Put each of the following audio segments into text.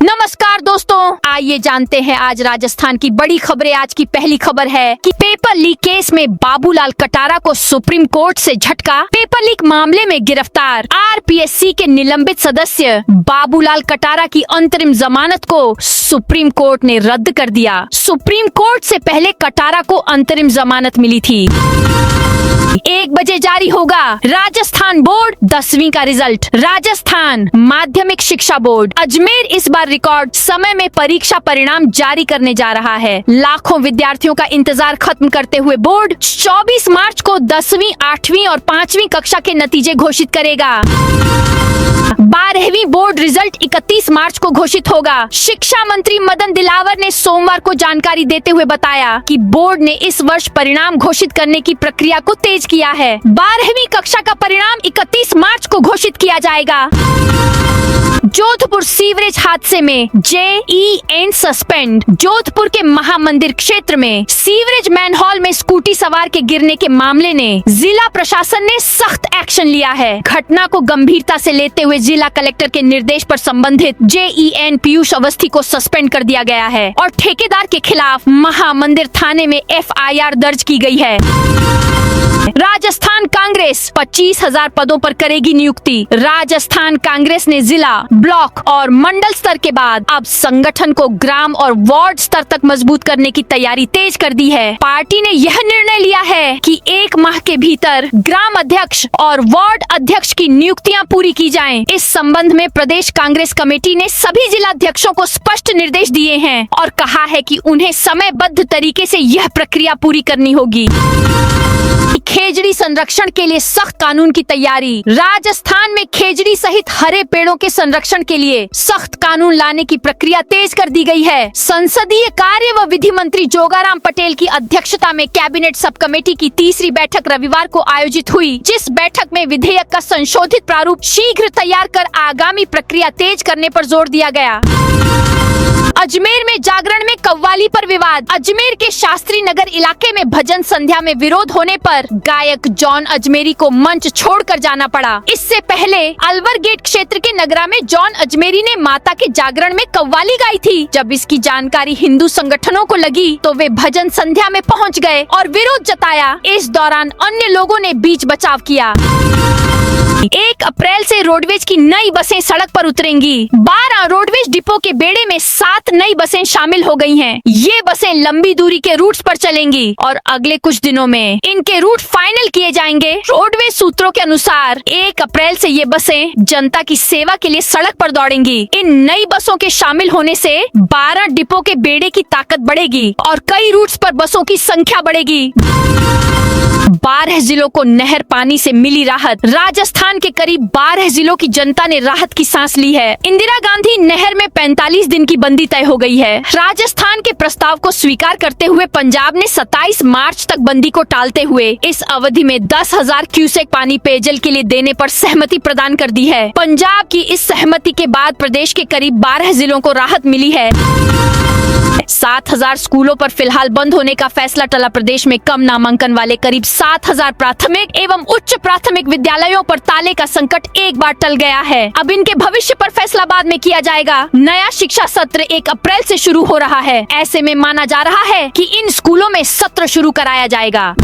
नमस्कार दोस्तों, आइए जानते हैं आज राजस्थान की बड़ी खबरें। आज की पहली खबर है कि पेपर लीक केस में बाबूलाल कटारा को सुप्रीम कोर्ट से झटका। पेपर लीक मामले में गिरफ्तार आरपीएससी के निलंबित सदस्य बाबूलाल कटारा की अंतरिम जमानत को सुप्रीम कोर्ट ने रद्द कर दिया। सुप्रीम कोर्ट से पहले कटारा को अंतरिम जमानत मिली थी। 1 बजे जारी होगा राजस्थान बोर्ड 10वीं का रिजल्ट। राजस्थान माध्यमिक शिक्षा बोर्ड अजमेर इस बार रिकॉर्ड समय में परीक्षा परिणाम जारी करने जा रहा है। लाखों विद्यार्थियों का इंतजार खत्म करते हुए बोर्ड 24 मार्च को 10वीं, 8वीं और 5वीं कक्षा के नतीजे घोषित करेगा। 12वीं बोर्ड रिजल्ट 31 मार्च को घोषित होगा। शिक्षा मंत्री मदन दिलावर ने सोमवार को जानकारी देते हुए बताया कि बोर्ड ने इस वर्ष परिणाम घोषित करने की प्रक्रिया को तेज किया है। 12वीं कक्षा का परिणाम 31 मार्च को घोषित किया जाएगा। जोधपुर सीवरेज हादसे में JEN सस्पेंड। जोधपुर के महामंदिर क्षेत्र में सीवरेज मैनहोल में स्कूटी सवार के गिरने के मामले ने जिला प्रशासन ने सख्त एक्शन लिया है। घटना को गंभीरता से लेते हुए जिला कलेक्टर के निर्देश पर संबंधित JEN पीयूष अवस्थी को सस्पेंड कर दिया गया है और ठेकेदार के खिलाफ महामंदिर थाने में FIR दर्ज की गई है। राजस्थान कांग्रेस 25,000 पदों पर करेगी नियुक्ति। राजस्थान कांग्रेस ने जिला, ब्लॉक और मंडल स्तर के बाद अब संगठन को ग्राम और वार्ड स्तर तक मजबूत करने की तैयारी तेज कर दी है। पार्टी ने यह निर्णय लिया है कि 1 माह के भीतर ग्राम अध्यक्ष और वार्ड अध्यक्ष की नियुक्तियां पूरी की जाएं। इस संबंध में प्रदेश कांग्रेस कमेटी ने सभी जिला अध्यक्षों को स्पष्ट निर्देश दिए हैं और कहा है कि उन्हें समयबद्ध तरीके से यह प्रक्रिया पूरी करनी होगी। खेजड़ी संरक्षण के लिए सख्त कानून की तैयारी। राजस्थान में खेजड़ी सहित हरे पेड़ों के संरक्षण के लिए सख्त कानून लाने की प्रक्रिया तेज कर दी गई है। संसदीय कार्य व विधि मंत्री जोगाराम पटेल की अध्यक्षता में कैबिनेट सब कमेटी की तीसरी बैठक रविवार को आयोजित हुई, जिस बैठक में विधेयक का संशोधित प्रारूप शीघ्र तैयार कर आगामी प्रक्रिया तेज करने पर जोर दिया गया। अजमेर में जागरण में कव्वाली पर विवाद। अजमेर के शास्त्री नगर इलाके में भजन संध्या में विरोध होने पर गायक जॉन अजमेरी को मंच छोड़कर जाना पड़ा। इससे पहले अलवर गेट क्षेत्र के नगरा में जॉन अजमेरी ने माता के जागरण में कव्वाली गाई थी। जब इसकी जानकारी हिंदू संगठनों को लगी तो वे भजन संध्या में पहुंच गए और विरोध जताया। इस दौरान अन्य लोगों ने बीच बचाव किया। 1 अप्रैल से रोडवेज की नई बसें सड़क पर उतरेंगी। 12 रोडवेज डिपो के बेड़े में 7 नई बसें शामिल हो गई हैं। ये बसें लंबी दूरी के रूट्स पर चलेंगी और अगले कुछ दिनों में इनके रूट फाइनल किए जाएंगे। रोडवेज सूत्रों के अनुसार 1 अप्रैल से ये बसें जनता की सेवा के लिए सड़क पर दौड़ेंगी। इन नई बसों के शामिल होने से 12 डिपो के बेड़े की ताकत बढ़ेगी और कई रूट्स पर बसों की संख्या बढ़ेगी। 12 जिलों को नहर पानी से मिली राहत। राजस्थान के करीब 12 जिलों की जनता ने राहत की सांस ली है। इंदिरा गांधी नहर में 45 दिन की बंदी तय हो गई है। राजस्थान के प्रस्ताव को स्वीकार करते हुए पंजाब ने 27 मार्च तक बंदी को टालते हुए इस अवधि में 10,000 क्यूसेक पानी पेयजल के लिए देने पर सहमति प्रदान कर दी है। पंजाब की इस सहमति के बाद प्रदेश के करीब 12 जिलों को राहत मिली है। 7,000 स्कूलों पर फिलहाल बंद होने का फैसला टला। प्रदेश में कम नामांकन वाले करीब 7,000 प्राथमिक एवं उच्च प्राथमिक विद्यालयों पर ताले का संकट एक बार टल गया है। अब इनके भविष्य पर फैसला बाद में किया जाएगा। नया शिक्षा सत्र 1 अप्रैल से शुरू हो रहा है। ऐसे में माना जा रहा है कि इन स्कूलों में सत्र शुरू कराया जाएगा।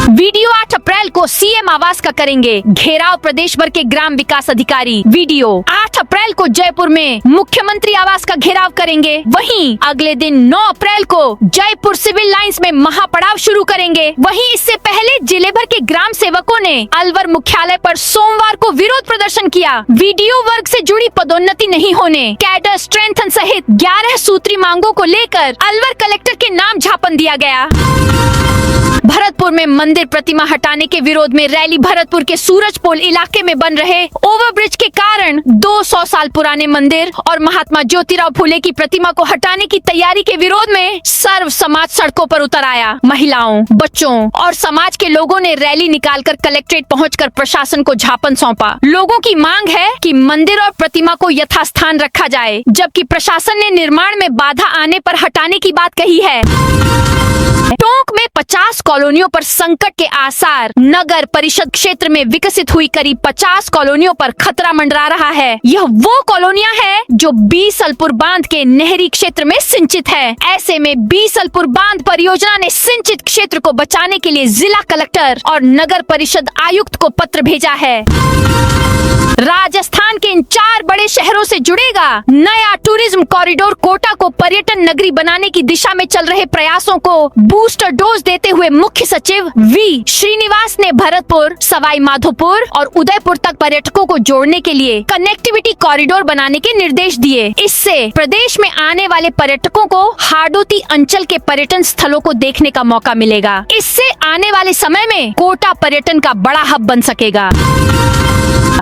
वीडियो 8 अप्रैल को CM आवास का करेंगे घेराव प्रदेश भर के ग्राम विकास अधिकारी। वीडियो 8 अप्रैल को जयपुर में मुख्यमंत्री आवास का घेराव करेंगे। वहीं अगले दिन 9 अप्रैल को जयपुर सिविल लाइंस में महापड़ाव शुरू करेंगे। वहीं इससे पहले जिले भर के ग्राम सेवकों ने अलवर मुख्यालय पर सोमवार को विरोध प्रदर्शन किया। वीडियो वर्ग से जुड़ी पदोन्नति नहीं होने, कैडर स्ट्रेंथन सहित 11 सूत्री मांगों को लेकर अलवर कलेक्टर के नाम झापन दिया गया। भरतपुर में मंदिर प्रतिमा हटाने के विरोध में रैली। भरतपुर के सूरजपोल इलाके में बन रहे ओवरब्रिज के कारण 200 साल पुराने मंदिर और महात्मा ज्योतिराव फुले की प्रतिमा को हटाने की तैयारी के विरोध में सर्व समाज सड़कों पर उतर आया। महिलाओं, बच्चों और समाज के लोगों ने रैली निकालकर कलेक्ट्रेट पहुंचकर प्रशासन को झापन सौंपा। लोगों की मांग है कि मंदिर और प्रतिमा को यथास्थान रखा जाए, जबकि प्रशासन ने निर्माण में बाधा आने पर हटाने की बात कही है। टोंक में 50 कॉलोनियों पर संकट के आसार। नगर परिषद क्षेत्र में विकसित हुई करीब 50 कॉलोनियों पर खतरा मंडरा रहा है। यह वो कॉलोनियां हैं जो बीसलपुर बांध के नहरी क्षेत्र में सिंचित है। ऐसे में बीसलपुर बांध परियोजना ने सिंचित क्षेत्र को बचाने के लिए जिला कलेक्टर और नगर परिषद आयुक्त को पत्र भेजा है। राजस्थान के इन 4 बड़े शहरों से जुड़ेगा नया टूरिज्म कॉरिडोर। कोटा को पर्यटन नगरी बनाने की दिशा में चल रहे प्रयासों को बूस्टर डोज देते हुए मुख्य सचिव वी श्रीनिवास ने भरतपुर, सवाई माधोपुर और उदयपुर तक पर्यटकों को जोड़ने के लिए कनेक्टिविटी कॉरिडोर बनाने के निर्देश दिए। इससे प्रदेश में आने वाले पर्यटकों को हाडोती अंचल के पर्यटन स्थलों को देखने का मौका मिलेगा। इससे आने वाले समय में कोटा पर्यटन का बड़ा हब बन सकेगा।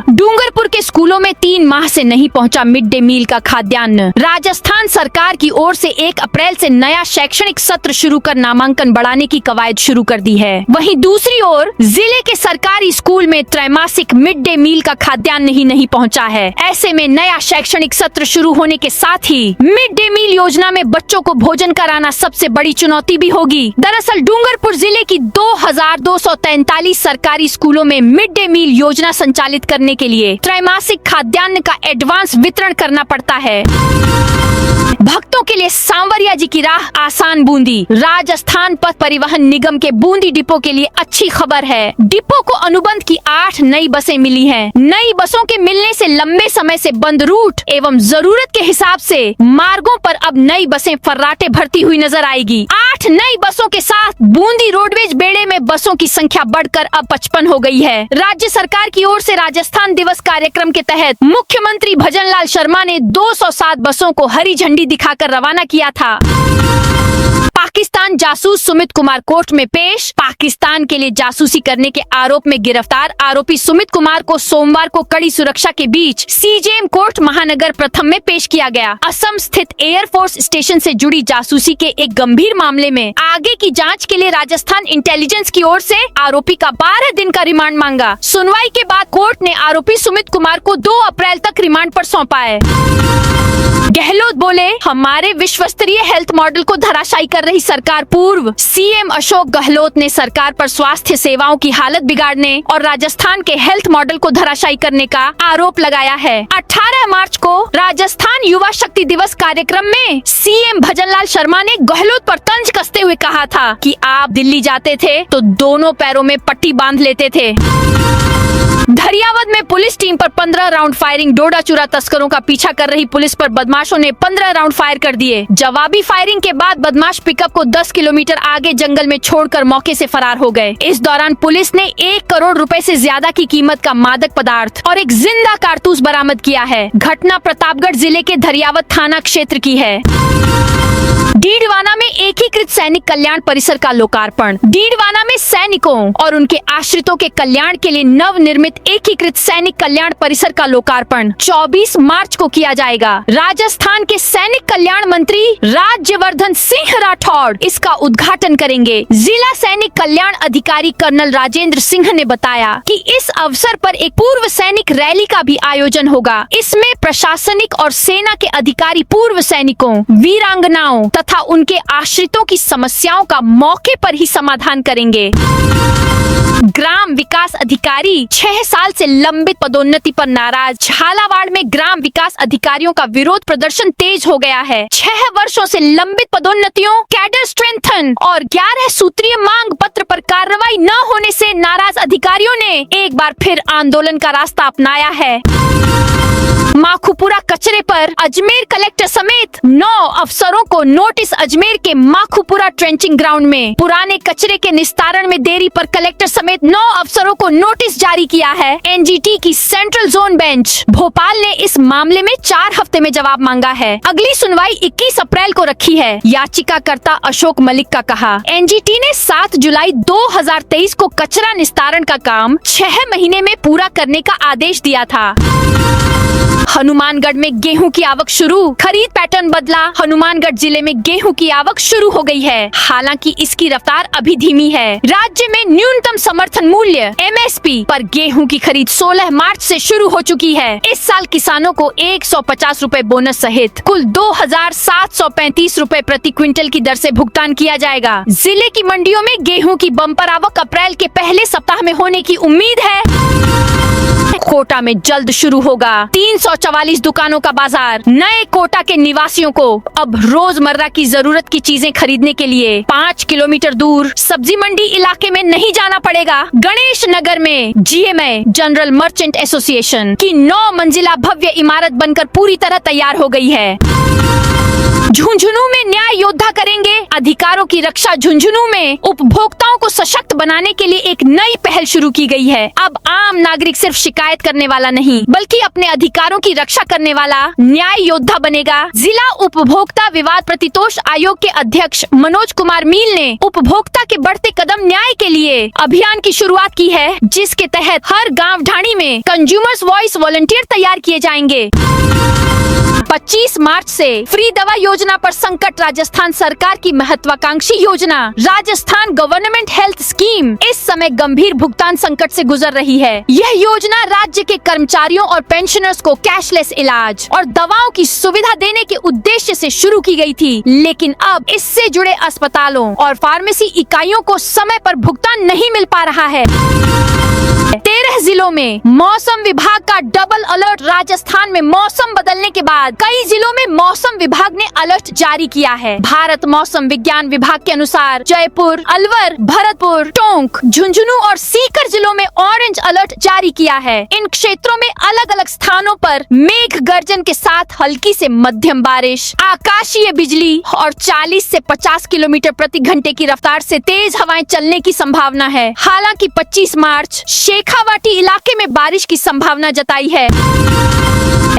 डूंगरपुर के स्कूलों में 3 माह से नहीं पहुंचा मिड डे मील का खाद्यान्न। राजस्थान सरकार की ओर से 1 अप्रैल से नया शैक्षणिक सत्र शुरू कर नामांकन बढ़ाने की कवायद शुरू कर दी है। वहीं दूसरी ओर जिले के सरकारी स्कूल में त्रैमासिक मिड डे मील का खाद्यान्न ही नहीं पहुंचा है। ऐसे में नया शैक्षणिक सत्र शुरू होने के साथ ही मिड डे मील योजना में बच्चों को भोजन कराना सबसे बड़ी चुनौती भी होगी। दरअसल डूंगरपुर जिले की 2243 सरकारी स्कूलों में मिड डे मील योजना संचालित करने के लिए त्रैमासिक खाद्यान्न का एडवांस वितरण करना पड़ता है। भक्तों के लिए सांवरिया जी की राह आसान बूंदी। राजस्थान पथ परिवहन निगम के बूंदी डिपो के लिए अच्छी खबर है। डिपो को अनुबंध की 8 नई बसें मिली हैं। नई बसों के मिलने से लंबे समय से बंद रूट एवं जरूरत के हिसाब से मार्गों पर अब नई बसें फर्राटे भरती हुई नजर आएगी। 8 नई बसों के साथ बूंदी रोडवेज बेड़े में बसों की संख्या बढ़कर अब 55 हो गई है। राज्य सरकार की ओर से राजस्थान दिवस कार्यक्रम के तहत मुख्यमंत्री भजन लाल शर्मा ने 207 बसों को हरी झंडी दिखाकर रवाना किया था। पाकिस्तान जासूस सुमित कुमार कोर्ट में पेश। पाकिस्तान के लिए जासूसी करने के आरोप में गिरफ्तार आरोपी सुमित कुमार को सोमवार को कड़ी सुरक्षा के बीच सीजेएम कोर्ट महानगर प्रथम में पेश किया गया। असम स्थित एयरफोर्स स्टेशन से जुड़ी जासूसी के एक गंभीर मामले में आगे की जांच के लिए राजस्थान इंटेलिजेंस की ओर से आरोपी का 12 दिन का रिमांड मांगा। सुनवाई के बाद कोर्ट ने आरोपी सुमित कुमार को 2 अप्रैल तक रिमांड पर सौंपा है। गहलोत बोले, हमारे विश्वस्तरीय हेल्थ मॉडल को धराशायी कर रही सरकार। पूर्व सीएम अशोक गहलोत ने सरकार पर स्वास्थ्य सेवाओं की हालत बिगाड़ने और राजस्थान के हेल्थ मॉडल को धराशायी करने का आरोप लगाया है। 18 मार्च को राजस्थान युवा शक्ति दिवस कार्यक्रम में सीएम भजन लाल शर्मा ने गहलोत पर तंज कसते हुए कहा था कि आप दिल्ली जाते थे तो दोनों पैरों में पट्टी बांध लेते थे। धरियावद में पुलिस टीम पर 15 राउंड फायरिंग। डोडा चूरा तस्करों का पीछा कर रही पुलिस पर बदमाशों ने 15 राउंड फायर कर दिए। जवाबी फायरिंग के बाद बदमाश पिकअप को 10 किलोमीटर आगे जंगल में छोड़कर मौके से फरार हो गए। इस दौरान पुलिस ने 1 करोड़ रुपए से ज्यादा की कीमत का मादक पदार्थ और एक जिंदा कारतूस बरामद किया है। घटना प्रतापगढ़ जिले के धरियावद थाना क्षेत्र की है। डीडवाना में एकीकृत सैनिक कल्याण परिसर का लोकार्पण। डीडवाना में सैनिकों और उनके आश्रितों के कल्याण के लिए नव निर्मित एकीकृत सैनिक कल्याण परिसर का लोकार्पण 24 मार्च को किया जाएगा। राजस्थान के सैनिक कल्याण मंत्री राज्यवर्धन सिंह राठौड़ इसका उद्घाटन करेंगे। जिला सैनिक कल्याण अधिकारी कर्नल राजेंद्र सिंह ने बताया कि इस अवसर पर एक पूर्व सैनिक रैली का भी आयोजन होगा। इसमें प्रशासनिक और सेना के अधिकारी पूर्व सैनिकों, वीरांगनाओं तथा उनके आश्रितों की समस्याओं का मौके पर ही समाधान करेंगे। ग्राम विकास अधिकारी 6 साल से लंबित पदोन्नति पर नाराज। झालावाड़ में ग्राम विकास अधिकारियों का विरोध प्रदर्शन तेज हो गया है। 6 वर्षों से लंबित पदोन्नतियों, कैडर स्ट्रेंथन और 11 सूत्रीय मांग पत्र पर कार्रवाई न होने से नाराज अधिकारियों ने एक बार फिर आंदोलन का रास्ता अपनाया है। माखूपुरा कचरे पर अजमेर कलेक्टर समेत 9 अफसरों को नोटिस। अजमेर के माखूपुरा ट्रेंचिंग ग्राउंड में पुराने कचरे के निस्तारण में देरी पर कलेक्टर समेत 9 अफसरों को नोटिस जारी किया है। एनजीटी की सेंट्रल जोन बेंच भोपाल ने इस मामले में 4 हफ्ते में जवाब मांगा है। अगली सुनवाई 21 अप्रैल को रखी है। याचिकाकर्ता अशोक मलिक का कहा, एनजीटी ने 7 जुलाई 2023 को कचरा निस्तारण का काम 6 महीने में पूरा करने का आदेश दिया था। हनुमानगढ़ में गेहूं की आवक शुरू, खरीद पैटर्न बदला, हनुमानगढ़ जिले में गेहूं की आवक शुरू हो गई है। हालांकि इसकी रफ्तार अभी धीमी है। राज्य में न्यूनतम समर्थन मूल्य MSP पर गेहूं की खरीद 16 मार्च से शुरू हो चुकी है। इस साल किसानों को 150 रुपए बोनस सहित कुल 2735 रुपए प्रति क्विंटल की दर से भुगतान किया जाएगा। जिले की मंडियों में गेहूं की बम्पर आवक अप्रैल के पहले सप्ताह में होने की उम्मीद है। कोटा में जल्द शुरू होगा 344 दुकानों का बाजार। नए कोटा के निवासियों को अब रोजमर्रा की जरूरत की चीजें खरीदने के लिए 5 किलोमीटर दूर सब्जी मंडी इलाके में नहीं जाना पड़ेगा। गणेश नगर में GMA जनरल मर्चेंट एसोसिएशन की 9 मंजिला भव्य इमारत बनकर पूरी तरह तैयार हो गई है। झुंझुनू में न्याय योद्धा करेंगे अधिकारों की रक्षा। झुंझुनू में उपभोक्ताओं को सशक्त बनाने के लिए एक नई पहल शुरू की गई है। अब आम नागरिक सिर्फ शिकायत करने वाला नहीं बल्कि अपने अधिकारों की रक्षा करने वाला न्याय योद्धा बनेगा। जिला उपभोक्ता विवाद प्रतितोष आयोग के अध्यक्ष मनोज कुमार मील ने उपभोक्ता के बढ़ते कदम न्याय के लिए अभियान की शुरुआत की है, जिसके तहत हर गाँव ढाणी में कंज्यूमर्स वॉइस वॉलंटियर तैयार किए जाएंगे। 25 मार्च से फ्री दवा योजना पर संकट। राजस्थान सरकार की महत्वाकांक्षी योजना राजस्थान गवर्नमेंट हेल्थ स्कीम इस समय गंभीर भुगतान संकट से गुजर रही है। यह योजना राज्य के कर्मचारियों और पेंशनर्स को कैशलेस इलाज और दवाओं की सुविधा देने के उद्देश्य से शुरू की गई थी, लेकिन अब इससे जुड़े अस्पतालों और फार्मेसी इकाइयों को समय पर भुगतान नहीं मिल पा रहा है। 13 जिलों में मौसम विभाग का डबल अलर्ट। राजस्थान में मौसम बदलने के बाद कई जिलों में मौसम विभाग ने अलर्ट जारी किया है। भारत मौसम विज्ञान विभाग के अनुसार जयपुर, अलवर, भरतपुर, टोंक, झुंझुनू और सीकर जिलों में ऑरेंज अलर्ट जारी किया है। इन क्षेत्रों में अलग अलग स्थानों पर मेघ गर्जन के साथ हल्की से मध्यम बारिश, आकाशीय बिजली और 40 से 50 किलोमीटर प्रति घंटे की रफ्तार से तेज हवाएं चलने की संभावना है। हालांकि 25 मार्च शेखावाटी इलाके में बारिश की संभावना जताई है।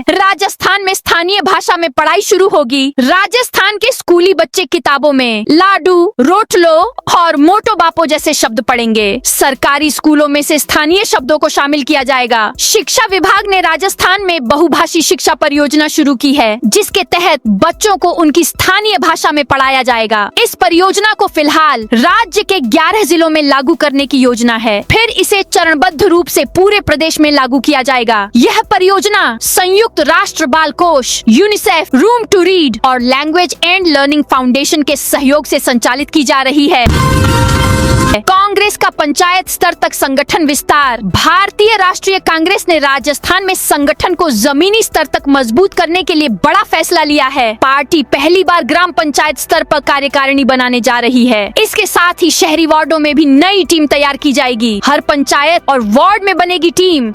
राजस्थान में स्थानीय भाषा में पढ़ाई शुरू होगी। राजस्थान के स्कूली बच्चे किताबों में लाडू, रोटलो और मोटो बापो जैसे शब्द पढ़ेंगे। सरकारी स्कूलों में से स्थानीय शब्दों को शामिल किया जाएगा। शिक्षा विभाग ने राजस्थान में बहुभाषी शिक्षा परियोजना शुरू की है, जिसके तहत बच्चों को उनकी स्थानीय भाषा में पढ़ाया जाएगा। इस परियोजना को फिलहाल राज्य के 11 जिलों में लागू करने की योजना है, फिर इसे चरणबद्ध रूप से पूरे प्रदेश में लागू किया जाएगा। यह परियोजना संयुक्त राष्ट्र बाल कोष, यूनिसेफ, रूम टू रीड और लैंग्वेज एंड लर्निंग फाउंडेशन के सहयोग से संचालित की जा रही है। कांग्रेस का पंचायत स्तर तक संगठन विस्तार। भारतीय राष्ट्रीय कांग्रेस ने राजस्थान में संगठन को जमीनी स्तर तक मजबूत करने के लिए बड़ा फैसला लिया है। पार्टी पहली बार ग्राम पंचायत स्तर पर कार्यकारिणी बनाने जा रही है। इसके साथ ही शहरी वार्डों में भी नई टीम तैयार की जाएगी। हर पंचायत और वार्ड में बनेगी टीम।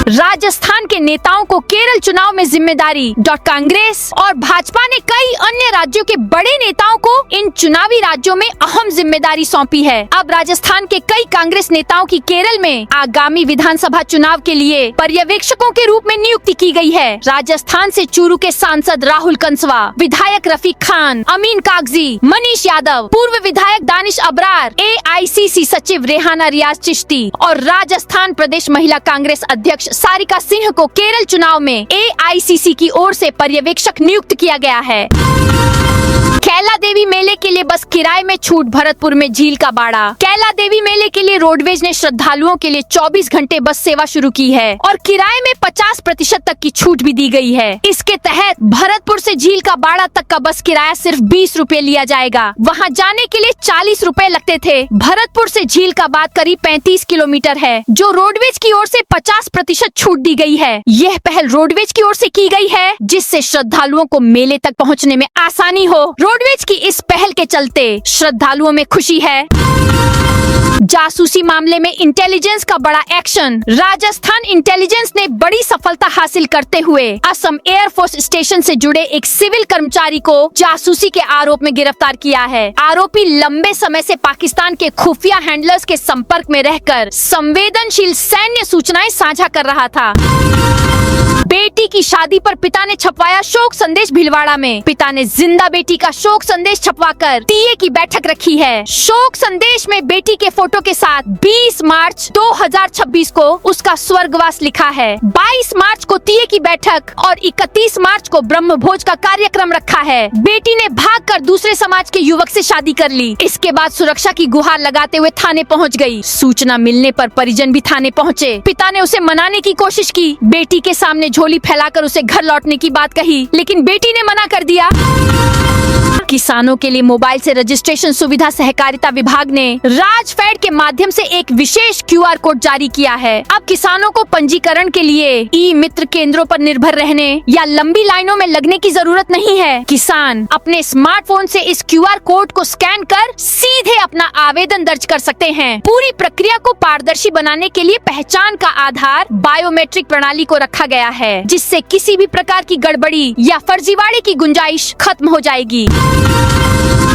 राजस्थान के नेताओं को केरल चुनाव में जिम्मेदारी। कांग्रेस और भाजपा ने कई अन्य राज्यों के बड़े नेताओं को इन चुनावी राज्यों में अहम जिम्मेदारी सौंपी है। अब राजस्थान के कई कांग्रेस नेताओं की केरल में आगामी विधानसभा चुनाव के लिए पर्यवेक्षकों के रूप में नियुक्ति की गई है। राजस्थान से चूरू के सांसद राहुल कंसवा, विधायक रफीक खान, अमीन कागजी, मनीष यादव, पूर्व विधायक दानिश अबरार, AICC सचिव रेहाना रियाज चिश्ती और राजस्थान प्रदेश महिला कांग्रेस अध्यक्ष सारिका सिंह को केरल चुनाव में AICC की ओर से पर्यवेक्षक नियुक्त किया गया है। कैला देवी मेले के लिए बस किराए में छूट। भरतपुर में झील का बाड़ा। कैला देवी मेले के लिए रोडवेज ने श्रद्धालुओं के लिए 24 घंटे बस सेवा शुरू की है और किराए में 50% तक की छूट भी दी गई है। इसके तहत भरतपुर से झील का बाड़ा तक का बस किराया सिर्फ 20 रुपए लिया जाएगा। वहां जाने के लिए 40 रुपए लगते थे। भरतपुर से झील का बाद करीब 35 किलोमीटर है, जो रोडवेज की ओर से 50% छूट दी गई है। यह पहल रोडवेज की ओर से की गई है, जिससे श्रद्धालुओं को मेले तक पहुँचने में आसानी हो। रोडवेज की इस पहल के चलते श्रद्धालुओं में खुशी है। जासूसी मामले में इंटेलिजेंस का बड़ा एक्शन। राजस्थान इंटेलिजेंस ने बड़ी सफलता हासिल करते हुए असम एयरफोर्स स्टेशन से जुड़े एक सिविल कर्मचारी को जासूसी के आरोप में गिरफ्तार किया है। आरोपी लंबे समय से पाकिस्तान के खुफिया हैंडलर्स के संपर्क में रहकर संवेदनशील सैन्य सूचनाएं साझा कर रहा था। बेटी की शादी पर पिता ने छपवाया शोक संदेश। भीलवाड़ा में पिता ने जिंदा बेटी का शोक शोक संदेश छपवाकर टीए की बैठक रखी है। शोक संदेश में बेटी के फोटो के साथ 20 मार्च 2026 को उसका स्वर्गवास लिखा है। 22 मार्च को टीए की बैठक और 31 मार्च को ब्रह्म भोज का कार्यक्रम रखा है। बेटी ने भागकर दूसरे समाज के युवक से शादी कर ली। इसके बाद सुरक्षा की गुहार लगाते हुए थाने पहुंच गई। सूचना मिलने पर परिजन भी थाने पहुंचे। पिता ने उसे मनाने की कोशिश की। बेटी के सामने झोली फैलाकर उसे घर लौटने की बात कही, लेकिन बेटी ने मना कर दिया। किसानों के लिए मोबाइल से रजिस्ट्रेशन सुविधा सहकारिता विभाग ने राजफेड के माध्यम से एक विशेष क्यूआर कोड जारी किया है। अब किसानों को पंजीकरण के लिए ई मित्र केंद्रों पर निर्भर रहने या लंबी लाइनों में लगने की जरूरत नहीं है। किसान अपने स्मार्टफोन से इस क्यूआर कोड को स्कैन कर सीधे अपना आवेदन दर्ज कर सकते हैं। पूरी प्रक्रिया को पारदर्शी बनाने के लिए पहचान का आधार बायोमेट्रिक प्रणाली को रखा गया है, जिससे किसी भी प्रकार की गड़बड़ी या फर्जीवाड़े की गुंजाइश खत्म हो जाएगी।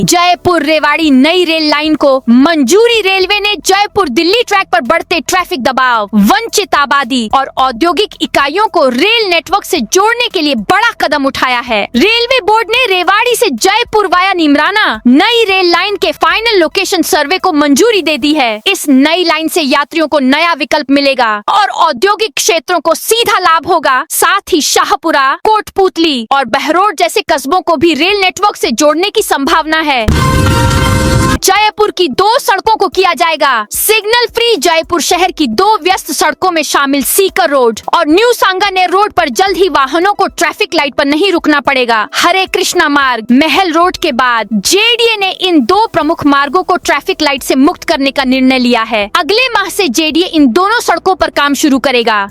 जयपुर रेवाड़ी नई रेल लाइन को मंजूरी। रेलवे ने जयपुर दिल्ली ट्रैक पर बढ़ते ट्रैफिक दबाव, वंचित आबादी और औद्योगिक इकाइयों को रेल नेटवर्क से जोड़ने के लिए बड़ा कदम उठाया है। रेलवे बोर्ड ने रेवाड़ी से जयपुर वाया निमराना नई रेल लाइन के फाइनल लोकेशन सर्वे को मंजूरी दे दी है। इस नई लाइन से यात्रियों को नया विकल्प मिलेगा और औद्योगिक क्षेत्रों को सीधा लाभ होगा। साथ ही शाहपुरा, कोटपूतली और बहरोड जैसे कस्बों को भी रेल नेटवर्क से जोड़ने की संभावना है। जयपुर की 2 सड़कों को किया जाएगा सिग्नल फ्री। जयपुर शहर की 2 व्यस्त सड़कों में शामिल सीकर रोड और न्यू सांगानेर रोड पर जल्द ही वाहनों को ट्रैफिक लाइट पर नहीं रुकना पड़ेगा। हरे कृष्णा मार्ग, महल रोड के बाद जेडीए ने इन 2 प्रमुख मार्गों को ट्रैफिक लाइट से मुक्त करने का निर्णय लिया है। अगले माह से जेडीए इन दोनों सड़कों पर काम शुरू करेगा।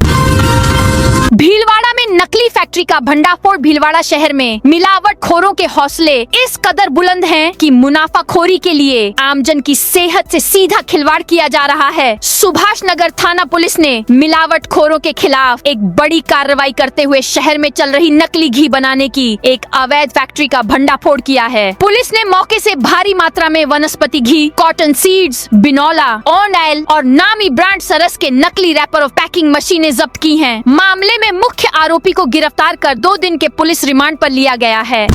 भीलवाड़ा में नकली फैक्ट्री का भंडाफोड़। भीलवाड़ा शहर में मिलावटखोरों के हौसले इस कदर बुलंद हैं कि मुनाफाखोरी के लिए आमजन की सेहत से सीधा खिलवाड़ किया जा रहा है। सुभाष नगर थाना पुलिस ने मिलावटखोरों के खिलाफ एक बड़ी कार्रवाई करते हुए शहर में चल रही नकली घी बनाने की एक अवैध फैक्ट्री का भंडाफोड़ किया है। पुलिस ने मौके से भारी मात्रा में वनस्पति घी, कॉटन सीड्स, बिनौला, ऑन ऑयल और नामी ब्रांड सरस के नकली रैपर और पैकिंग मशीनें जब्त की हैं। मामले में मुख्य आरोपी को गिरफ्तार कर 2 दिन के पुलिस रिमांड पर लिया गया है।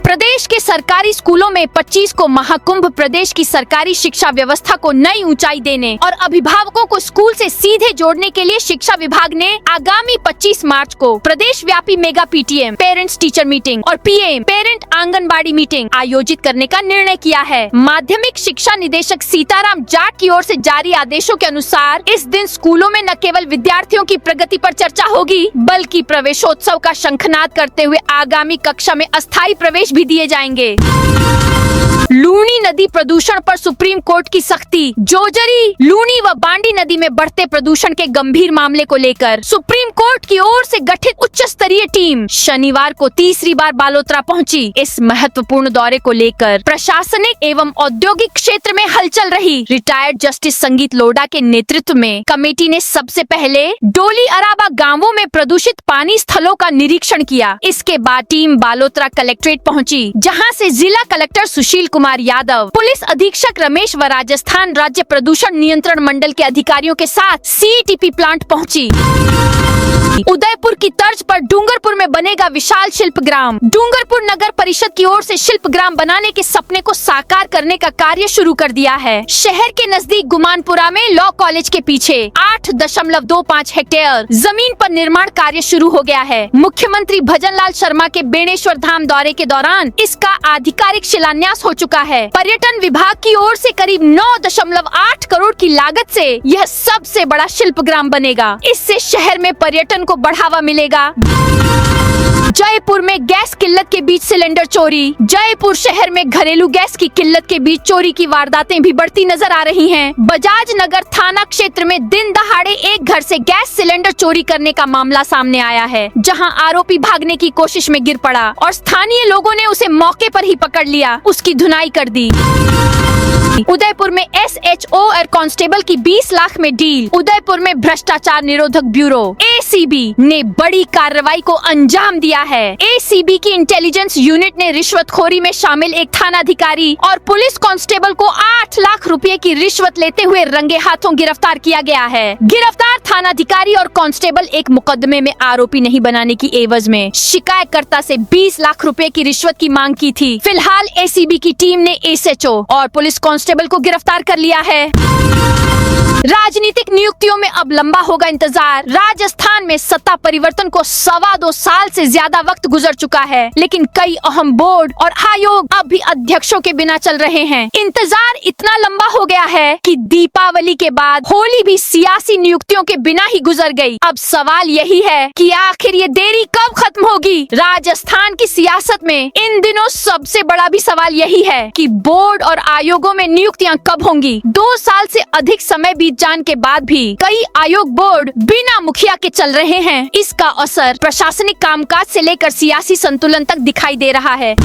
प्रदेश के सरकारी स्कूलों में 25 को महाकुंभ। प्रदेश की सरकारी शिक्षा व्यवस्था को नई ऊंचाई देने और अभिभावकों को स्कूल से सीधे जोड़ने के लिए शिक्षा विभाग ने आगामी 25 मार्च को प्रदेश व्यापी mega PTM, parents teacher meeting और पीएम पेरेंट आंगनबाड़ी मीटिंग आयोजित करने का निर्णय किया है। माध्यमिक शिक्षा निदेशक सीताराम जाट की ओर से जारी आदेशों के अनुसार इस दिन स्कूलों में न केवल विद्यार्थियों की प्रगति पर चर्चा होगी, बल्कि प्रवेशोत्सव का शंखनाद करते हुए आगामी कक्षा में अस्थायी प्रवेश भी दिए जाएंगे। लूनी नदी प्रदूषण पर सुप्रीम कोर्ट की सख्ती। जोजरी, लूनी व बांडी नदी में बढ़ते प्रदूषण के गंभीर मामले को लेकर सुप्रीम कोर्ट की ओर से गठित उच्च स्तरीय टीम शनिवार को तीसरी बार बालोतरा पहुंची। इस महत्वपूर्ण दौरे को लेकर प्रशासनिक एवं औद्योगिक क्षेत्र में हलचल रही। रिटायर्ड जस्टिस संगीत लोढ़ा के नेतृत्व में कमेटी ने सबसे पहले डोली अराबा गांवों में प्रदूषित पानी स्थलों का निरीक्षण किया। इसके बाद टीम बालोतरा कलेक्ट्रेट पहुंची, जहां से जिला कलेक्टर सुशील कुमार यादव, पुलिस अधीक्षक रमेश व राजस्थान राज्य प्रदूषण नियंत्रण मंडल के अधिकारियों के साथ सीईटीपी प्लांट पहुंची। उदयपुर की तर्ज पर डूंगरपुर में बनेगा विशाल शिल्पग्राम। डूंगरपुर नगर परिषद की ओर से शिल्पग्राम बनाने के सपने को साकार करने का कार्य शुरू कर दिया है। शहर के नजदीक गुमानपुरा में लॉ कॉलेज के पीछे 8.25 हेक्टेयर जमीन पर निर्माण कार्य शुरू हो गया है। मुख्यमंत्री भजनलाल शर्मा के बेणेश्वर धाम दौरे के दौरान इसका आधिकारिक शिलान्यास हो चुका है। पर्यटन विभाग की ओर से करीब 9.8 करोड़ की लागत से यह सबसे बड़ा शिल्पग्राम बनेगा। इससे शहर में पर्यटन को बढ़ावा मिलेगा। जयपुर में गैस किल्लत के बीच सिलेंडर चोरी। जयपुर शहर में घरेलू गैस की किल्लत के बीच चोरी की वारदातें भी बढ़ती नजर आ रही हैं। बजाज नगर थाना क्षेत्र में दिन दहाड़े एक घर से गैस सिलेंडर चोरी करने का मामला सामने आया है, जहां आरोपी भागने की कोशिश में गिर पड़ा और स्थानीय लोगों ने उसे मौके पर ही पकड़ लिया, उसकी धुनाई कर दी। उदयपुर में एसएचओ और कांस्टेबल की 20 लाख में डील। उदयपुर में भ्रष्टाचार निरोधक ब्यूरो एसीबी ने बड़ी कार्रवाई को अंजाम दिया है। एसीबी की इंटेलिजेंस इंटेलिजेंस यूनिट ने रिश्वतखोरी में शामिल एक थानाधिकारी और पुलिस कांस्टेबल को 8 लाख रुपए की रिश्वत लेते हुए रंगे हाथों गिरफ्तार किया गया है। गिरफ्तार थानाधिकारी और कांस्टेबल एक मुकदमे में आरोपी नहीं बनाने की एवज में शिकायतकर्ता से 20 लाख रुपए की रिश्वत की मांग की थी। फिलहाल एसीबी की टीम ने एसएचओ और पुलिस कांस्टेबल को गिरफ्तार कर लिया है। राजनीतिक नियुक्तियों में अब लंबा होगा इंतजार। राजस्थान में सत्ता परिवर्तन को 2.25 साल से ज्यादा वक्त गुजर चुका है, लेकिन कई अहम बोर्ड और आयोग अब भी अध्यक्षों के बिना चल रहे हैं। इंतजार इतना लंबा हो गया है कि दीपावली के बाद होली भी सियासी नियुक्तियों के बिना ही गुजर गई। अब सवाल यही है कि आखिर ये देरी कब खत्म होगी। राजस्थान की सियासत में इन दिनों सबसे बड़ा भी सवाल यही है कि बोर्ड और आयोगों में नियुक्तियां कब होंगी। 2 साल से अधिक समय बीत जाने के बाद भी कई आयोग बोर्ड बिना मुखिया के चल रहे हैं। इसका असर प्रशासनिक कामकाज से लेकर सियासी संतुलन तक दिखाई दे रहा है।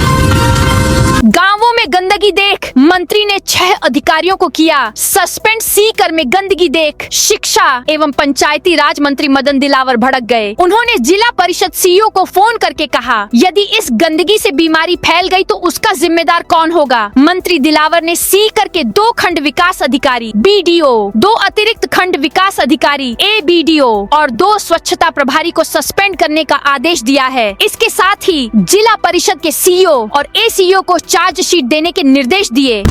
गांवों में गंदगी देख मंत्री ने 6 अधिकारियों को किया सस्पेंड। सीकर में गंदगी देख शिक्षा एवं पंचायती राज मंत्री मदन दिलावर भड़क गए। उन्होंने जिला परिषद सीईओ को फोन करके कहा, यदि इस गंदगी से बीमारी फैल गई तो उसका जिम्मेदार कौन होगा। मंत्री दिलावर ने सीकर के 2 खंड विकास अधिकारी बीडीओ, 2 अतिरिक्त खंड विकास अधिकारी एबीडीओ और 2 स्वच्छता प्रभारी को सस्पेंड करने का आदेश दिया है। इसके साथ ही जिला परिषद के सीईओ और एसीईओ को चार्जशीट देने के निर्देश दिए।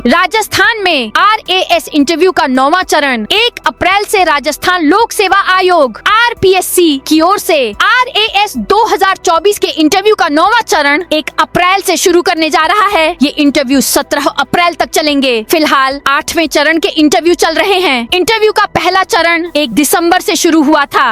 राजस्थान में RAS इंटरव्यू का 9वां चरण 1 अप्रैल से राजस्थान लोक सेवा आयोग RPSC की ओर से RAS 2024 के इंटरव्यू का 9वां चरण 1 अप्रैल से शुरू करने जा रहा है। ये इंटरव्यू 17 अप्रैल तक चलेंगे। फिलहाल 8वें चरण के इंटरव्यू चल रहे हैं। इंटरव्यू का पहला चरण 1 दिसंबर से शुरू हुआ था।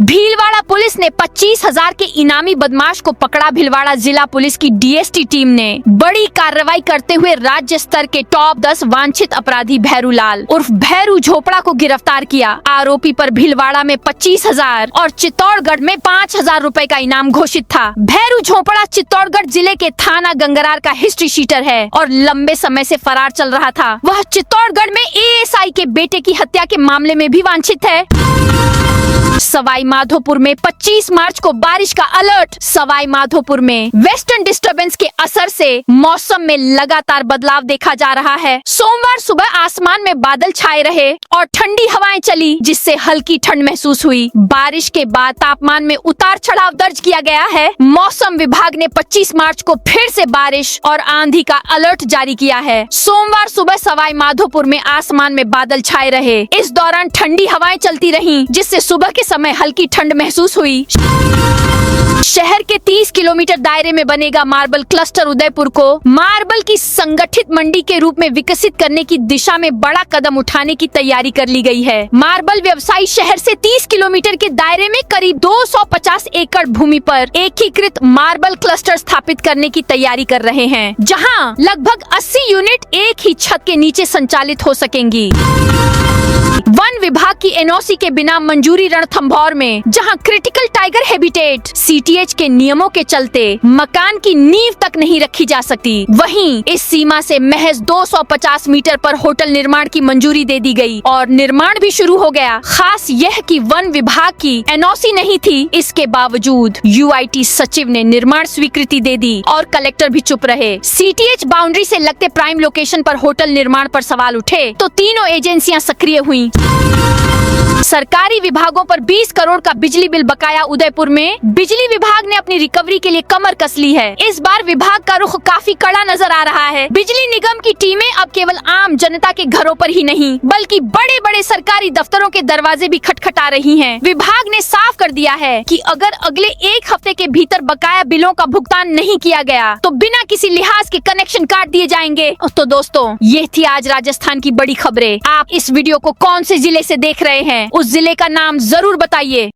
भीलवाड़ा पुलिस ने 25,000 के इनामी बदमाश को पकड़ा। भीलवाड़ा जिला पुलिस की DST टीम ने बड़ी कार्रवाई करते हुए राज्य स्तर के टॉप 10 वांछित अपराधी भैरूलाल उर्फ भैरू झोपड़ा को गिरफ्तार किया। आरोपी पर भीलवाड़ा में 25,000 और चित्तौड़गढ़ में 5,000 रुपए का इनाम घोषित था। भैरू झोपड़ा चित्तौड़गढ़ जिले के थाना गंगरार का हिस्ट्री शीटर है और लंबे समय से फरार चल रहा था। वह चित्तौड़गढ़ में ASI के बेटे की हत्या के मामले में भी वांछित है। सवाई माधोपुर में 25 मार्च को बारिश का अलर्ट। सवाई माधोपुर में वेस्टर्न डिस्टर्बेंस के असर से मौसम में लगातार बदलाव देखा जा रहा है। सोमवार सुबह आसमान में बादल छाए रहे और ठंडी हवाएं चली, जिससे हल्की ठंड महसूस हुई। बारिश के बाद तापमान में उतार चढ़ाव दर्ज किया गया है। मौसम विभाग ने 25 मार्च को फिर से बारिश और आंधी का अलर्ट जारी किया है। सोमवार सुबह सवाई माधोपुर में आसमान में बादल छाए रहे। इस दौरान ठंडी हवाएं चलती रहीं, जिससे सुबह के समय हल्की ठंड महसूस हुई। शहर के 30 किलोमीटर दायरे में बनेगा मार्बल क्लस्टर। उदयपुर को मार्बल की संगठित मंडी के रूप में विकसित करने की दिशा में बड़ा कदम उठाने की तैयारी कर ली गई है। मार्बल व्यवसायी शहर से 30 किलोमीटर के दायरे में करीब 250 एकड़ भूमि पर एकीकृत मार्बल क्लस्टर स्थापित करने की तैयारी कर रहे हैं, जहां लगभग 80 यूनिट एक ही छत के नीचे संचालित हो सकेंगी। वन विभाग की NOC के बिना मंजूरी रणथंभौर में, जहां क्रिटिकल टाइगर हैबिटेट CTH के नियमों के चलते मकान की नींव तक नहीं रखी जा सकती, वहीं इस सीमा से महज 250 मीटर पर होटल निर्माण की मंजूरी दे दी गई और निर्माण भी शुरू हो गया। खास यह कि वन विभाग की NOC नहीं थी, इसके बावजूद UIT सचिव ने निर्माण स्वीकृति दे दी और कलेक्टर भी चुप रहे। CTH बाउंड्री से लगते प्राइम लोकेशन पर होटल निर्माण पर सवाल उठे तो तीनों एजेंसियां सक्रिय हुई। सरकारी विभागों पर 20 करोड़ का बिजली बिल बकाया। उदयपुर में बिजली विभाग ने अपनी रिकवरी के लिए कमर कस ली है। इस बार विभाग का रुख काफी कड़ा नजर आ रहा है। बिजली निगम की टीमें अब केवल आम जनता के घरों पर ही नहीं, बल्कि बड़े बड़े सरकारी दफ्तरों के दरवाजे भी खटखटा रही हैं। विभाग ने साफ कर दिया है कि अगर अगले 1 हफ्ते के भीतर बकाया बिलों का भुगतान नहीं किया गया तो बिना किसी लिहाज के कनेक्शन काट दिए जाएंगे। तो दोस्तों, ये थी आज राजस्थान की बड़ी खबरें। आप इस वीडियो को कौन से जिले से देख रहे हैं, उस जिले का नाम जरूर बताइए।